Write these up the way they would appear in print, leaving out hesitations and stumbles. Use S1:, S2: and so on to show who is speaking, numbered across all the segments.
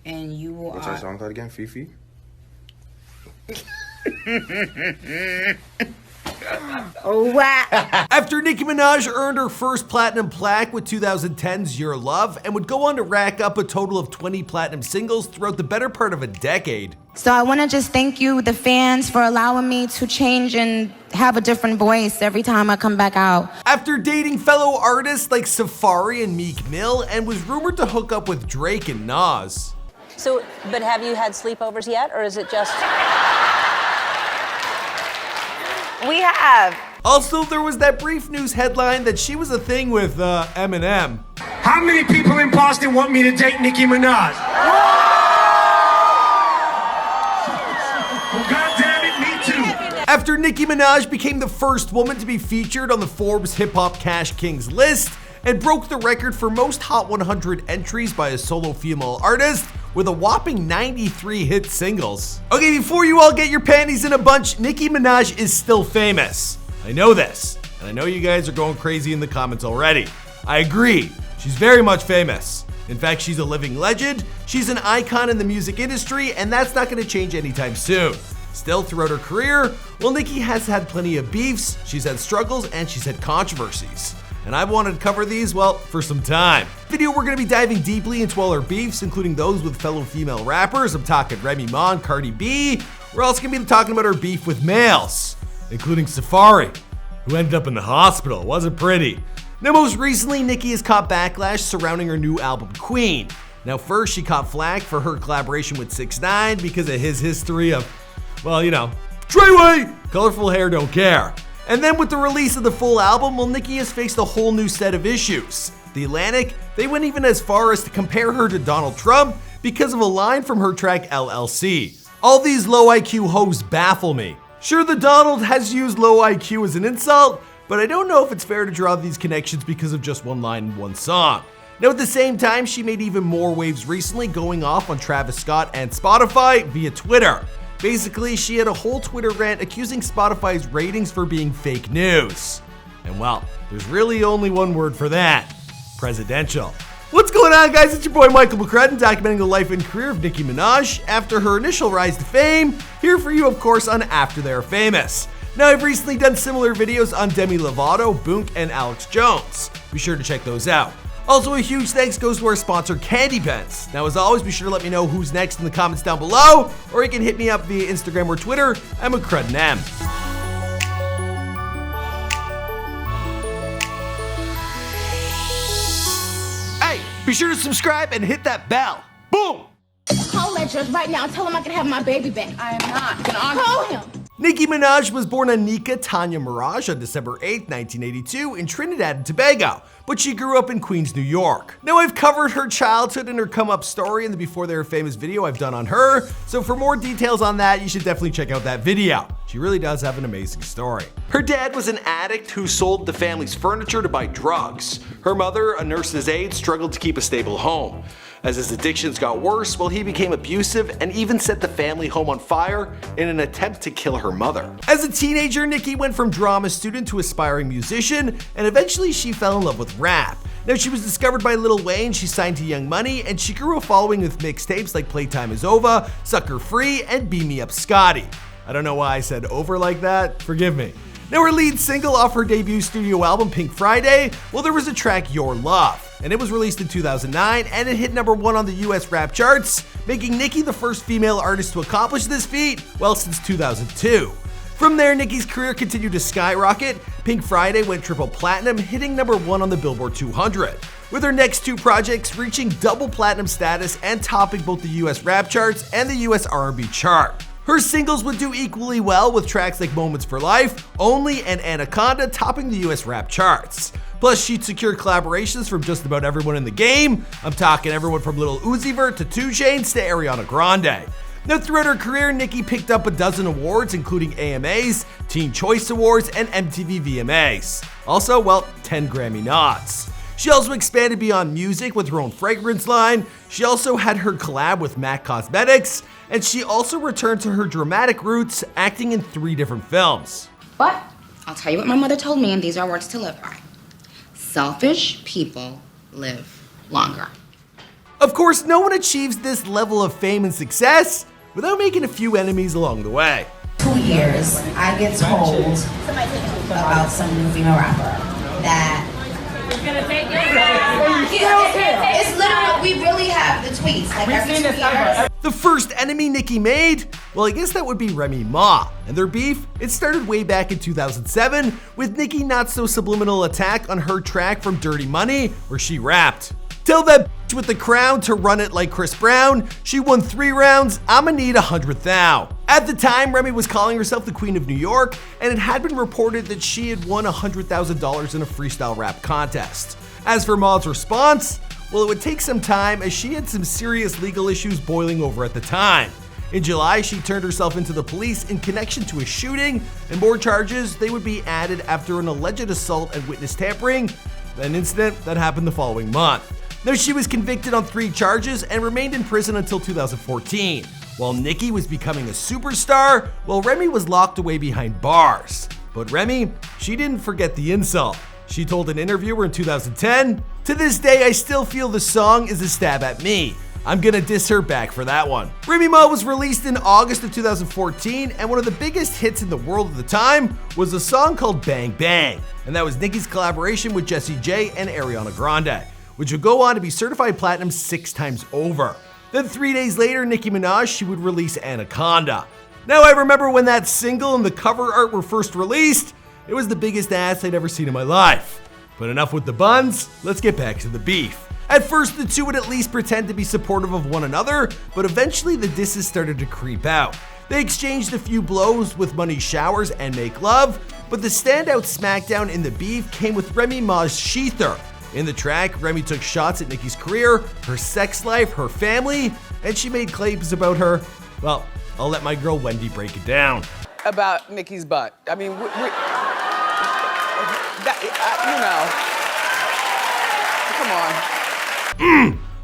S1: and you will.
S2: What's our song called again? Fifi?
S1: Oh, wow.
S3: After Nicki Minaj earned her first platinum plaque with 2010's Your Love and would go on to rack up a total of 20 platinum singles throughout the better part of a decade.
S4: So I want to just thank you, the fans, for allowing me to change and have a different voice every time I come back out.
S3: After dating fellow artists like Safaree and Meek Mill and was rumored to hook up with Drake and Nas.
S5: So, but have you had sleepovers yet, or is it just...
S1: We have.
S3: Also, there was that brief news headline that she was a thing with Eminem.
S6: How many people in Boston want me to date Nicki Minaj? Well, God damn it, me too.
S3: After Nicki Minaj became the first woman to be featured on the Forbes Hip Hop Cash Kings list and broke the record for most Hot 100 entries by a solo female artist with a whopping 93 hit singles. Okay, before you all get your panties in a bunch, Nicki Minaj is still famous. I know this, and I know you guys are going crazy in the comments already. I agree, she's very much famous. In fact, she's a living legend, she's an icon in the music industry, and that's not gonna change anytime soon. Still, throughout her career, well, Nicki has had plenty of beefs, she's had struggles, and she's had controversies. And I've wanted to cover these, well, for some time. Video, we're gonna be diving deeply into all her beefs, including those with fellow female rappers. I'm talking Remy and Cardi B. We're also gonna be talking about her beef with males, including Safaree, who ended up in the hospital. It wasn't pretty. Now, most recently, Nicki has caught backlash surrounding her new album, Queen. Now, first, she caught flack for her collaboration with 6ix9ine because of his history of, well, you know, Treway, Colourful Hair, don't care. And then with the release of the full album, well, Nicki has faced a whole new set of issues. The Atlantic, they went even as far as to compare her to Donald Trump because of a line from her track LLC. All these low IQ hoes baffle me. Sure, the Donald has used low IQ as an insult, but I don't know if it's fair to draw these connections because of just one line in one song. Now, at the same time, she made even more waves recently, going off on Travis Scott and Spotify via Twitter. Basically, she had a whole Twitter rant accusing Spotify's ratings for being fake news. And well, there's really only one word for that: presidential. What's going on, guys? It's your boy Michael McCrudden, documenting the life and career of Nicki Minaj after her initial rise to fame, here for you, of course, on After They're Famous. Now, I've recently done similar videos on Demi Lovato, Boonk, and Alex Jones. Be sure to check those out. Also, a huge thanks goes to our sponsor, Candy Pens. Now, as always, be sure to let me know who's next in the comments down below, or you can hit me up via Instagram or Twitter at McCruddenM. Hey, be sure to subscribe and hit that bell. Boom!
S7: Call that judge right now and tell him I can have my baby back. I am not gonna argue. Call him.
S3: Nicki Minaj was born Anika Tanya Mirage on December 8, 1982 in Trinidad and Tobago, but she grew up in Queens, New York. Now, I've covered her childhood and her come-up story in the Before They Were Famous video I've done on her, so for more details on that, you should definitely check out that video. She really does have an amazing story. Her dad was an addict who sold the family's furniture to buy drugs. Her mother, a nurse's aide, struggled to keep a stable home. As his addictions got worse, well, he became abusive and even set the family home on fire in an attempt to kill her mother. As a teenager, Nicki went from drama student to aspiring musician, and eventually she fell in love with rap. Now, she was discovered by Lil Wayne, she signed to Young Money, and she grew a following with mixtapes like Playtime Is Over, Sucker Free, and Beam Me Up Scotty. I don't know why I said over like that, forgive me. Now, her lead single off her debut studio album, Pink Friday, well, there was a track, Your Love, and it was released in 2009, and it hit #1 on the US rap charts, making Nicki the first female artist to accomplish this feat, well, since 2002. From there, Nicki's career continued to skyrocket. Pink Friday went triple platinum, hitting #1 on the Billboard 200, with her next two projects reaching double platinum status and topping both the US rap charts and the US R&B chart. Her singles would do equally well, with tracks like Moments for Life, Only, and Anaconda topping the US rap charts. Plus, she'd secured collaborations from just about everyone in the game. I'm talking everyone from Lil Uzi Vert to 2 Chainz to Ariana Grande. Now, throughout her career, Nicki picked up a dozen awards, including AMAs, Teen Choice Awards, and MTV VMAs. Also, well, 10 Grammy nods. She also expanded beyond music with her own fragrance line. She also had her collab with MAC Cosmetics, and she also returned to her dramatic roots, acting in 3 different films.
S4: But I'll tell you what my mother told me, and these are words to live by. Selfish people live longer.
S3: Of course, no one achieves this level of fame and success without making a few enemies along the way.
S2: 2 years, I get told about some new female rapper that it's literally, we really have the tweets like every 2 years.
S3: The first enemy Nicki made? Well, I guess that would be Remy Ma. And their beef? It started way back in 2007 with Nicki not so subliminal attack on her track from Dirty Money where she rapped, "Tell that bitch with the crown to run it like Chris Brown. She won 3 rounds, I'ma need 100 thou." At the time, Remy was calling herself the Queen of New York, and it had been reported that she had won $100,000 in a freestyle rap contest. As for Ma's response, well, it would take some time as she had some serious legal issues boiling over at the time. In July, she turned herself into the police in connection to a shooting, and more charges, they would be added after an alleged assault and witness tampering, an incident that happened the following month. Now, she was convicted on 3 charges and remained in prison until 2014. While Nicki was becoming a superstar, while Remy was locked away behind bars. But Remy, she didn't forget the insult. She told an interviewer in 2010, "To this day, I still feel the song is a stab at me. I'm gonna diss her back for that one." Remy Ma was released in August of 2014, and one of the biggest hits in the world at the time was a song called Bang Bang. And that was Nicki's collaboration with Jessie J and Ariana Grande, which would go on to be certified platinum 6 times over. Then 3 days later, Nicki Minaj, she would release Anaconda. Now, I remember when that single and the cover art were first released, it was the biggest ass I'd ever seen in my life. But enough with the buns, let's get back to the beef. At first, the two would at least pretend to be supportive of one another, but eventually the disses started to creep out. They exchanged a few blows with money showers and make love, but the standout smackdown in the beef came with Remy Ma's Sheether. In the track, Remy took shots at Nicki's career, her sex life, her family, and she made claims about her. Well, I'll let my girl Wendy break it down.
S8: About Nicki's butt. I mean, come on.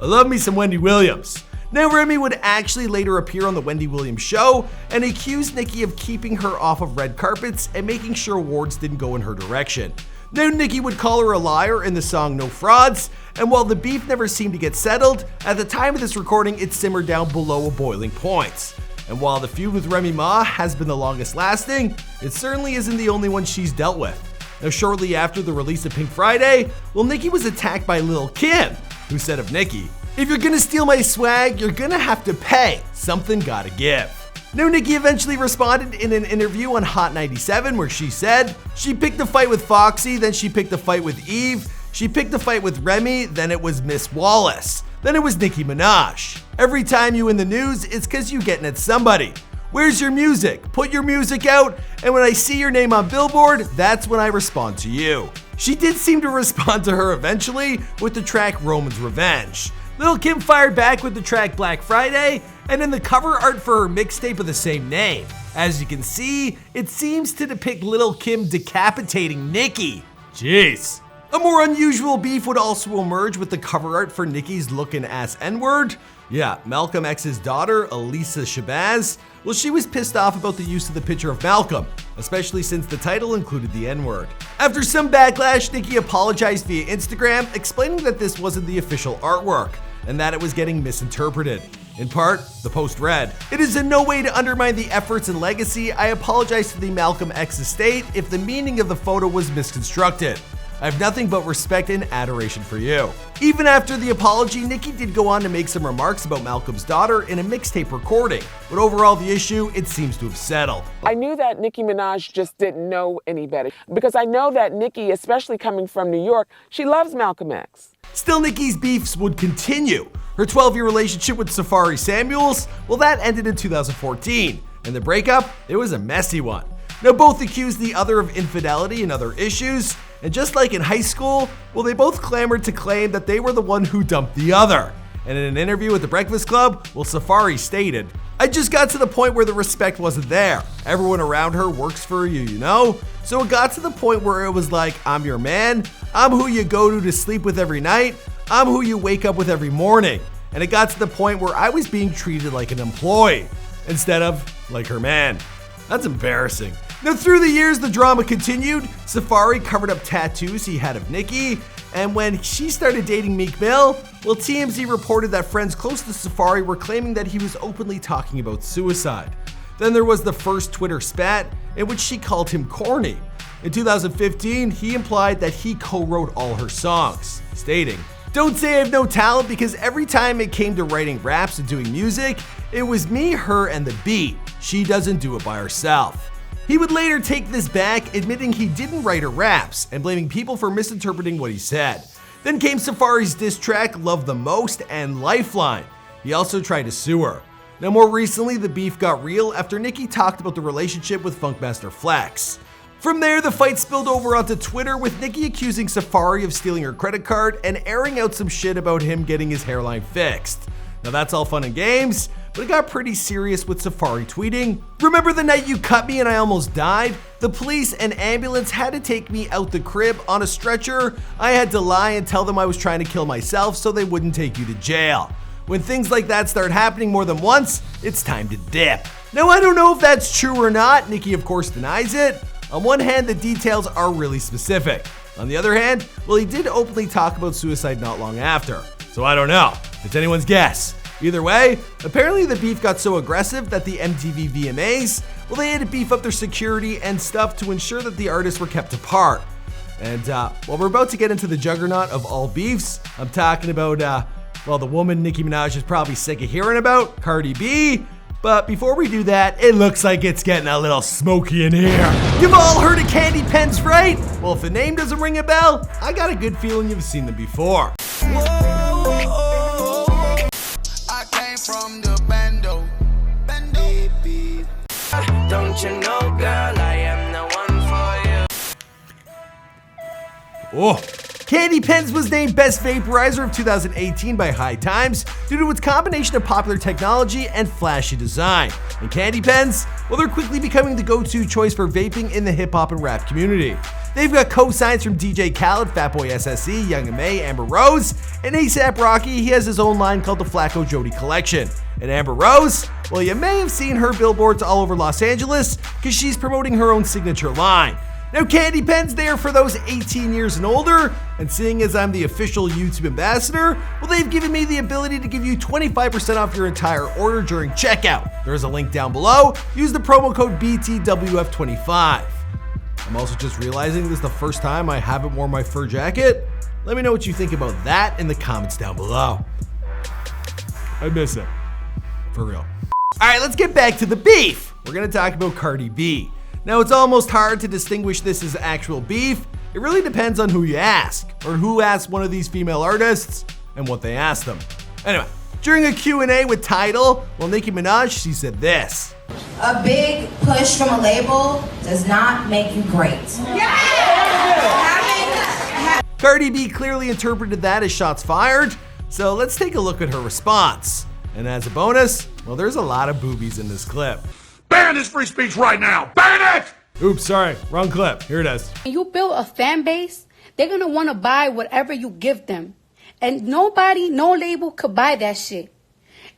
S3: I love me some Wendy Williams. Now, Remy would actually later appear on the Wendy Williams show and accuse Nicki of keeping her off of red carpets and making sure awards didn't go in her direction. Now, Nicki would call her a liar in the song No Frauds, and while the beef never seemed to get settled, at the time of this recording it simmered down below a boiling point. And while the feud with Remy Ma has been the longest lasting, it certainly isn't the only one she's dealt with. Now, shortly after the release of Pink Friday, well, Nicki was attacked by Lil' Kim, who said of Nicki, "If you're gonna steal my swag, you're gonna have to pay. Something gotta give." Now, Nicki eventually responded in an interview on Hot 97 where she said, "She picked a fight with Foxy, then she picked a fight with Eve, she picked a fight with Remy, then it was Miss Wallace, then it was Nicki Minaj. Every time you in the news, it's cause you getting at somebody. Where's your music? Put your music out, and when I see your name on Billboard, that's when I respond to you." She did seem to respond to her eventually with the track Roman's Revenge. Lil' Kim fired back with the track Black Friday, and in the cover art for her mixtape of the same name. As you can see, it seems to depict Lil' Kim decapitating Nicki. Jeez. A more unusual beef would also emerge with the cover art for Nicki's Lookin' Ass N-Word. Yeah, Malcolm X's daughter, Elisa Shabazz, well, she was pissed off about the use of the picture of Malcolm, especially since the title included the N-word. After some backlash, Nicki apologized via Instagram, explaining that this wasn't the official artwork, and that it was getting misinterpreted. In part, the post read, "It is in no way to undermine the efforts and legacy. I apologize to the Malcolm X estate if the meaning of the photo was misconstructed. I have nothing but respect and adoration for you." Even after the apology, Nicki did go on to make some remarks about Malcolm's daughter in a mixtape recording, but overall the issue, it seems to have settled.
S9: I knew that Nicki Minaj just didn't know any better, because I know that Nicki, especially coming from New York, she loves Malcolm X.
S3: Still, Nicki's beefs would continue. Her 12-year relationship with Safaree Samuels, well, that ended in 2014, and the breakup, it was a messy one. Now, both accused the other of infidelity and other issues, and just like in high school, well, they both clamored to claim that they were the one who dumped the other. And in an interview with The Breakfast Club, well, Safaree stated, "I just got to the point where the respect wasn't there. Everyone around her works for you, you know? So it got to the point where it was like, I'm your man, I'm who you go to sleep with every night, I'm who you wake up with every morning. And it got to the point where I was being treated like an employee, instead of like her man." That's embarrassing. Now, through the years, the drama continued. Safaree covered up tattoos he had of Nicki. And when she started dating Meek Mill, well, TMZ reported that friends close to Safaree were claiming that he was openly talking about suicide. Then there was the first Twitter spat in which she called him corny. In 2015, he implied that he co-wrote all her songs, stating, "Don't say I have no talent because every time it came to writing raps and doing music, it was me, her, and the beat. She doesn't do it by herself." He would later take this back, admitting he didn't write her raps and blaming people for misinterpreting what he said. Then came Safaree's diss track Love the Most and Lifeline. He also tried to sue her. Now more recently, the beef got real after Nicki talked about the relationship with Funkmaster Flex. From there, the fight spilled over onto Twitter with Nicki accusing Safaree of stealing her credit card and airing out some shit about him getting his hairline fixed. Now that's all fun and games, but it got pretty serious with Safaree tweeting, "Remember the night you cut me and I almost died? The police and ambulance had to take me out the crib on a stretcher. I had to lie and tell them I was trying to kill myself so they wouldn't take you to jail. When things like that start happening more than once, it's time to dip." Now I don't know if that's true or not. Nicki of course denies it. On one hand, the details are really specific. On the other hand, well, he did openly talk about suicide not long after. So I don't know. It's anyone's guess. Either way, apparently the beef got so aggressive that the MTV VMAs, well, they had to beef up their security and stuff to ensure that the artists were kept apart. And well, we're about to get into the juggernaut of all beefs. I'm talking about, well, the woman Nicki Minaj is probably sick of hearing about, Cardi B. But before we do that, it looks like it's getting a little smoky in here. You've all heard of Candy Pens, right? Well, if the name doesn't ring a bell, I got a good feeling you've seen them before.
S10: I came from the bando. Baby. Don't you know, girl, I am the one for you.
S3: Oh. Candy Pens was named Best Vaporizer of 2018 by High Times due to its combination of popular technology and flashy design. And Candy Pens, well, they're quickly becoming the go-to choice for vaping in the hip-hop and rap community. They've got co-signs from DJ Khaled, Fatboy SSE, Young M.A, Amber Rose, and ASAP Rocky. He has his own line called the Flacko Jody Collection. And Amber Rose, well, you may have seen her billboards all over Los Angeles because she's promoting her own signature line. Now Candy Pens, they are for those 18 years and older, and seeing as I'm the official YouTube ambassador, well, they've given me the ability to give you 25% off your entire order during checkout. There's a link down below. Use the promo code BTWF25. I'm also just realizing this is the first time I haven't worn my fur jacket. Let me know what you think about that in the comments down below. I miss it. For real. Alright, let's get back to the beef. We're gonna talk about Cardi B. Now, it's almost hard to distinguish this as actual beef. It really depends on who you ask, or who asked one of these female artists and what they asked them. Anyway, during a Q&A with Tidal, well, Nicki Minaj, she said this.
S2: A big push from a label does not make you great.
S3: Cardi B clearly interpreted that as shots fired, so let's take a look at her response. And as a bonus, well, there's a lot of boobies in this clip.
S6: Ban this free speech right now! Ban it!
S3: Oops, sorry, wrong clip. Here it is.
S7: When you build a fan base, they're gonna wanna buy whatever you give them. And nobody, no label could buy that shit.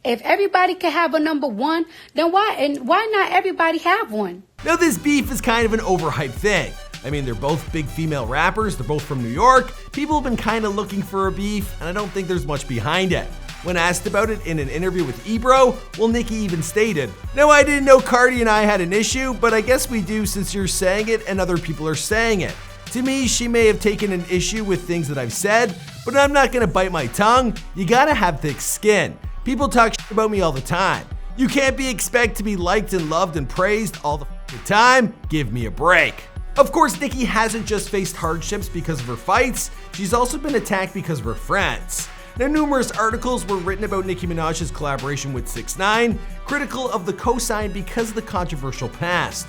S7: If everybody could have a number one, then why not everybody have one?
S3: Now this beef is kind of an overhyped thing. I mean, they're both big female rappers, they're both from New York. People have been kind of looking for a beef, and I don't think there's much behind it. When asked about it in an interview with Ebro, well, Nicki even stated, "No, I didn't know Cardi and I had an issue, but I guess we do since you're saying it and other people are saying it. To me, she may have taken an issue with things that I've said, but I'm not gonna bite my tongue. You gotta have thick skin. People talk shit about me all the time. You can't be expected to be liked and loved and praised all the time. Give me a break." Of course, Nicki hasn't just faced hardships because of her fights, she's also been attacked because of her friends. Now, numerous articles were written about Nicki Minaj's collaboration with 6ix9ine, critical of the cosign because of the controversial past.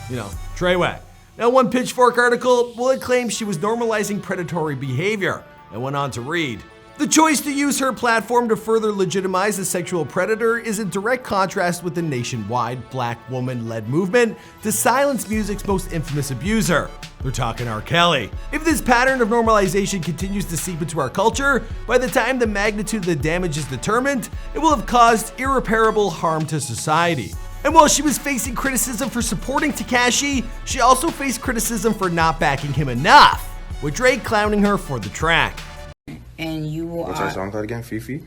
S3: You know, Treway. Now, one Pitchfork article, well, it claims she was normalizing predatory behavior, and went on to read, "The choice to use her platform to further legitimize a sexual predator is in direct contrast with the nationwide black woman-led movement to silence music's most infamous abuser." They're talking R. Kelly. If this pattern of normalization continues to seep into our culture, by the time the magnitude of the damage is determined, it will have caused irreparable harm to society. And while she was facing criticism for supporting Tekashi, she also faced criticism for not backing him enough. with Drake clowning her for the track.
S2: And you are...
S11: What's our song called again? Fifi?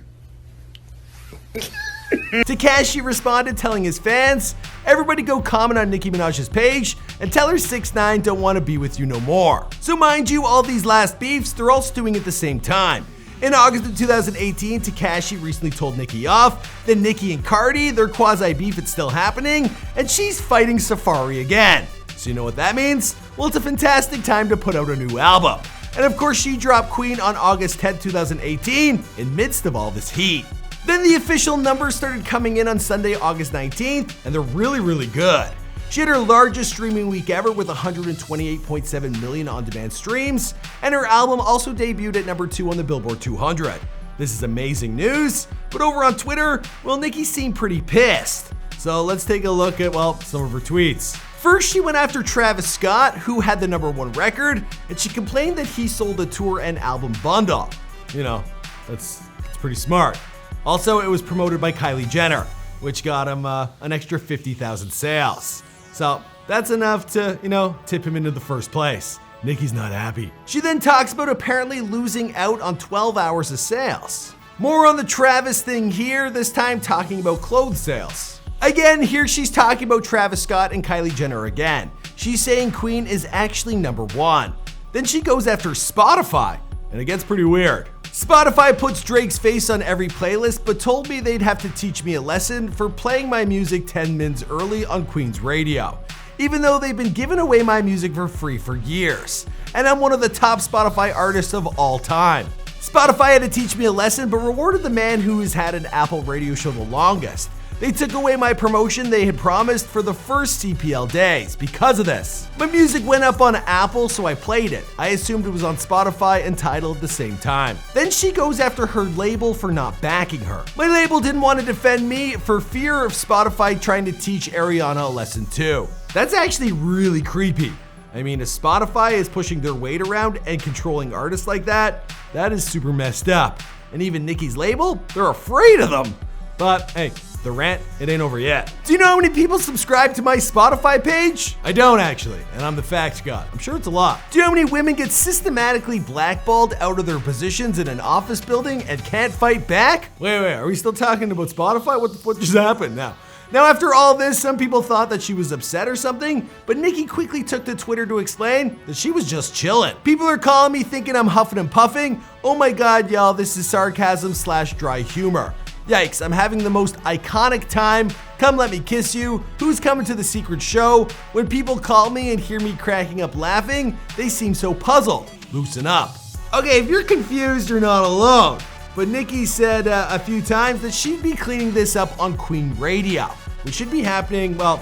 S3: Tekashi responded telling his fans, "Everybody go comment on Nicki Minaj's page and tell her 6ix9ine don't want to be with you no more." So mind you, all these last beefs, they're all stewing at the same time. In August of 2018, Tekashi recently told Nicki off. Then Nicki and Cardi, their quasi-beef is still happening, and she's fighting Safaree again. So you know what that means? Well, it's a fantastic time to put out a new album. And of course, she dropped Queen on August 10th, 2018, in midst of all this heat. Then the official numbers started coming in on Sunday, August 19th, and they're really good. She had her largest streaming week ever with 128.7 million on-demand streams, and her album also debuted at number 2 on the Billboard 200. This is amazing news, but over on Twitter, well, Nicki seemed pretty pissed. So let's take a look at, well, some of her tweets. First, she went after Travis Scott, who had the #1 record, and she complained that he sold a tour and album bundle. You know, that's pretty smart. Also, it was promoted by Kylie Jenner, which got him an extra 50,000 sales. So that's enough to, tip him into the first place. Nicki's not happy. She then talks about apparently losing out on 12 hours of sales. More on the Travis thing here, this time talking about clothes sales. Again, here she's talking about Travis Scott and Kylie Jenner again. She's saying Queen is actually #1. Then she goes after Spotify, and it gets pretty weird. Spotify puts Drake's face on every playlist, but told me they'd have to teach me a lesson for playing my music 10 minutes early on Queen's radio, even though they've been giving away my music for free for years, and I'm one of the top Spotify artists of all time. Spotify had to teach me a lesson, but rewarded the man who has had an Apple radio show the longest. They took away my promotion they had promised for the first CPL days because of this. My music went up on Apple, so I played it. I assumed it was on Spotify and Tidal at the same time. Then she goes after her label for not backing her. My label didn't want to defend me for fear of Spotify trying to teach Ariana a lesson too. That's actually really creepy. I mean, if Spotify is pushing their weight around and controlling artists like that, that is super messed up. And even Nicki's label, they're afraid of them. But hey, the rant, it ain't over yet. Do you know how many people subscribe to my Spotify page? I don't actually, and I'm the facts god. I'm sure it's a lot. Do you know how many women get systematically blackballed out of their positions in an office building and can't fight back? Wait, are we still talking about Spotify? What just happened now? Now, after all this, some people thought that she was upset or something, but Nicki quickly took to Twitter to explain that she was just chilling. People are calling me thinking I'm huffing and puffing. Oh my god, y'all, this is sarcasm/dry humor. Yikes, I'm having the most iconic time. Come let me kiss you. Who's coming to the secret show? When people call me and hear me cracking up laughing, they seem so puzzled. Loosen up. Okay, if you're confused, you're not alone. But Nicki said a few times that she'd be cleaning this up on Queen Radio, which should be happening, well,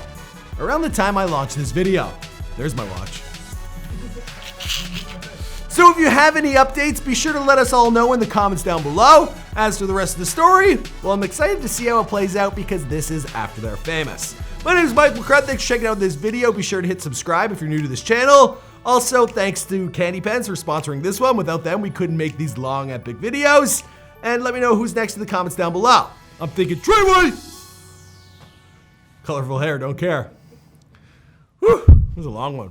S3: around the time I launch this video. There's my watch. So if you have any updates, be sure to let us all know in the comments down below. As for the rest of the story, well, I'm excited to see how it plays out because this is After They're Famous. My name is Michael Crud. Thanks for checking out this video. Be sure to hit subscribe if you're new to this channel. Also, thanks to Candy Pens for sponsoring this one. Without them, we couldn't make these long, epic videos. And let me know who's next in the comments down below. I'm thinking Treway! Colorful hair, don't care. Whew, that was a long one.